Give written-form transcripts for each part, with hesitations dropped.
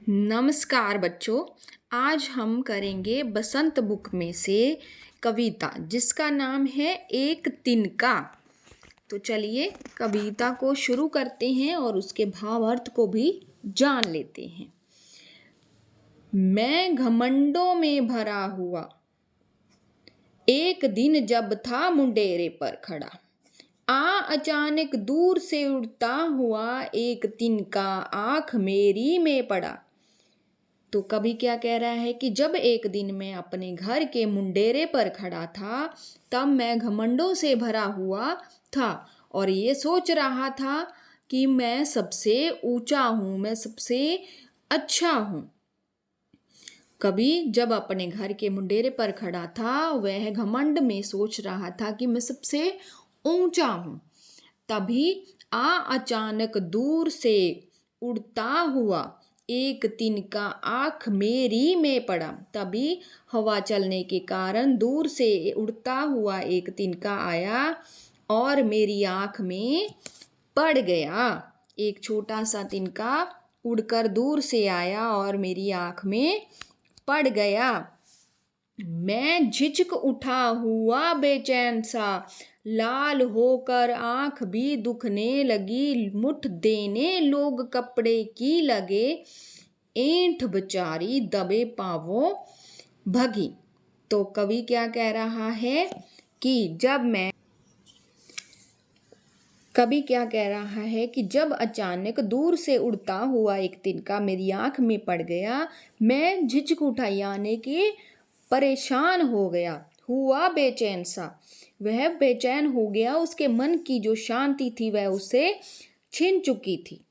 नमस्कार बच्चों। आज हम करेंगे बसंत बुक में से कविता जिसका नाम है एक तिनका। तो चलिए कविता को शुरू करते हैं और उसके भावार्थ को भी जान लेते हैं। मैं घमंडों में भरा हुआ एक दिन जब था मुंडेरे पर खड़ा, अचानक दूर से उड़ता हुआ एक तिनका आंख मेरी में पड़ा। तो कवि क्या कह रहा है कि जब एक दिन मैं अपने घर के मुंडेरे पर खड़ा था, तब मैं घमंडों से भरा हुआ था और ये सोच रहा था कि मैं सबसे ऊंचा हूँ, मैं सबसे अच्छा हूँ। कवि जब अपने घर के मुंडेरे पर खड़ा था, वह घमंड में सोच रहा था कि मैं सबसे ऊंचा हूँ। तभी अचानक दूर से उड़ता हुआ एक तिनका आंख मेरी में पड़ा। तभी हवा चलने के कारण दूर से उड़ता हुआ एक तिनका आया और मेरी आंख में पड़ गया। एक छोटा सा तिनका उड़कर दूर से आया और मेरी आंख में पड़ गया। मैं झिझक उठा हुआ बेचैन सा, लाल होकर आंख भी दुखने लगी। मुठ देने लोग कपड़े की लगे, ऐंठ बेचारी दबे पांवों भगी। तो कवि क्या कह रहा है कि जब अचानक दूर से उड़ता हुआ एक तिनका मेरी आंख में पड़ गया, मैं झिझक उठा यानी कि परेशान हो गया, हुआ बेचैन सा। वह बेचैन हो गया, उसके मन की जो शांति थी वह उसे छिन चुकी थी।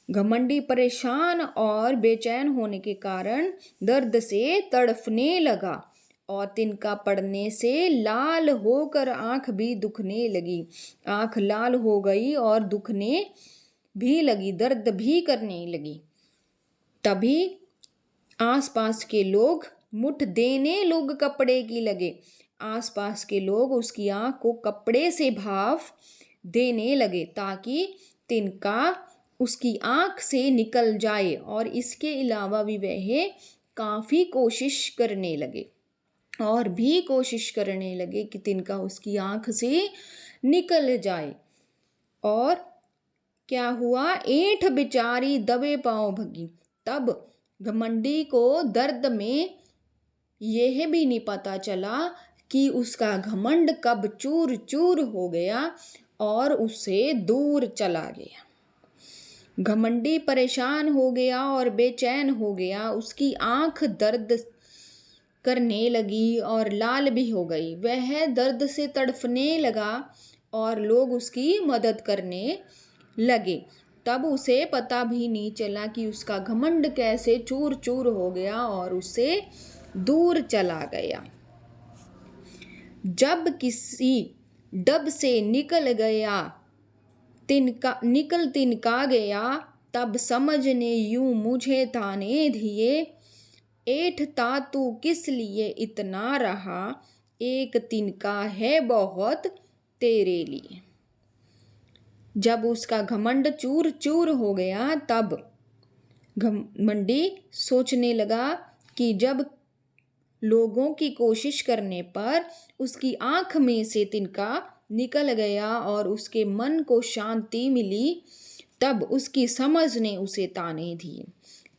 घमंडी परेशान और बेचैन होने के कारण दर्द से तड़फने लगा और तिनका पड़ने से लाल होकर आंख भी दुखने लगी। आंख लाल हो गई और दुखने भी लगी, दर्द भी करने लगी। तभी आसपास के लोग मुठ देने लोग कपड़े की लगे। आसपास के लोग उसकी आंख को कपड़े से भाफ देने लगे ताकि तिनका उसकी आंख से निकल जाए, और इसके अलावा भी वह काफ़ी कोशिश करने लगे और भी कोशिश करने लगे कि तिनका उसकी आंख से निकल जाए। और क्या हुआ, ऐंठ बेचारी दबे पांव भगी। तब घमंडी को दर्द में यह भी नहीं पता चला कि उसका घमंड कब चूर चूर हो गया और उससे दूर चला गया। घमंडी परेशान हो गया और बेचैन हो गया, उसकी आंख दर्द करने लगी और लाल भी हो गई। वह दर्द से तड़फने लगा और लोग उसकी मदद करने लगे। तब उसे पता भी नहीं चला कि उसका घमंड कैसे चूर चूर हो गया और उससे दूर चला गया। जब किसी डब से निकल तिनका गया, तब समझने यूं मुझे ताने दिए, ऐठ ता तू किस लिए इतना रहा, एक तिनका है बहुत तेरे लिए। जब उसका घमंड चूर चूर हो गया, तब घमंडी सोचने लगा कि जब लोगों की कोशिश करने पर उसकी आंख में से तिनका निकल गया और उसके मन को शांति मिली, तब उसकी समझ ने उसे ताने दिए।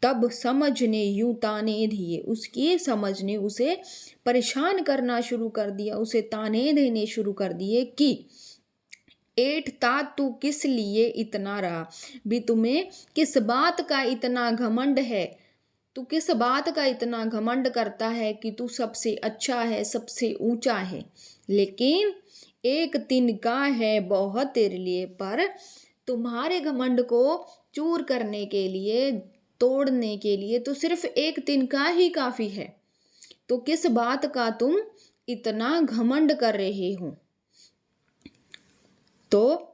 तब समझ ने यूं ताने दिए, उसकी समझ ने उसे परेशान करना शुरू कर दिया, उसे ताने देने शुरू कर दिए कि ऐठ ता तू किस लिए इतना रहा, भी तुम्हें किस बात का इतना घमंड है, तू किस बात का इतना घमंड करता है कि तू सबसे अच्छा है, सबसे ऊंचा है। लेकिन एक तिनका है बहुत तेरे लिए, पर तुम्हारे घमंड को चूर करने के लिए, तोड़ने के लिए तो सिर्फ एक तिनका ही काफी है। तो किस बात का तुम इतना घमंड कर रहे हो। तो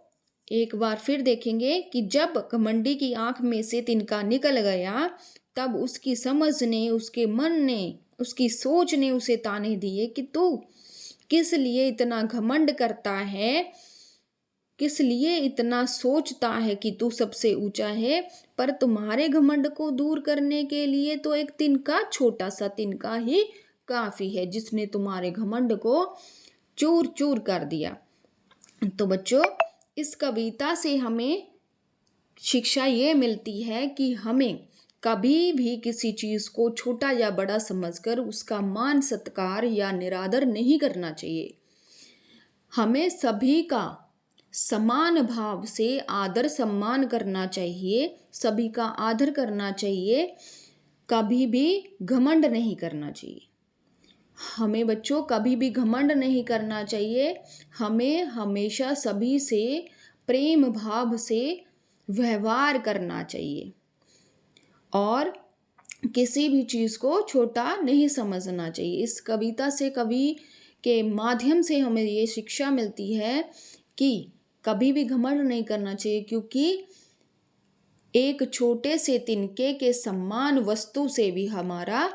एक बार फिर देखेंगे कि जब घमंडी की आंख में से तिनका निकल गया, तब उसकी समझ ने, उसके मन ने, उसकी सोच ने उसे ताने दिए कि तू किस लिए इतना घमंड करता है, किस लिए इतना सोचता है कि तू सबसे ऊंचा है, पर तुम्हारे घमंड को दूर करने के लिए तो एक तिनका, छोटा सा तिनका ही काफी है, जिसने तुम्हारे घमंड को चूर चूर कर दिया। तो बच्चों, इस कविता से हमें शिक्षा ये मिलती है कि हमें कभी भी किसी चीज को छोटा या बड़ा समझकर उसका मान सत्कार या निरादर नहीं करना चाहिए। हमें सभी का समान भाव से आदर सम्मान करना चाहिए, सभी का आदर करना चाहिए, कभी भी घमंड नहीं करना चाहिए। हमें बच्चों कभी भी घमंड नहीं करना चाहिए। हमें हमेशा सभी से प्रेम भाव से व्यवहार करना चाहिए और किसी भी चीज़ को छोटा नहीं समझना चाहिए। इस कविता से, कवि के माध्यम से हमें ये शिक्षा मिलती है कि कभी भी घमंड नहीं करना चाहिए, क्योंकि एक छोटे से तिनके के समान वस्तु से भी हमारा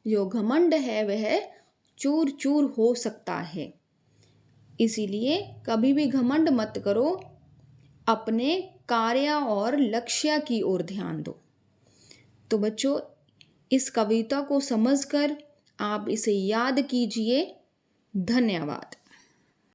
जो घमंड है वह चूर चूर हो सकता है। इसीलिए कभी भी घमंड मत करो, अपने कार्य और लक्ष्य की ओर ध्यान दो। तो बच्चों, इस कविता को समझकर आप इसे याद कीजिए। धन्यवाद।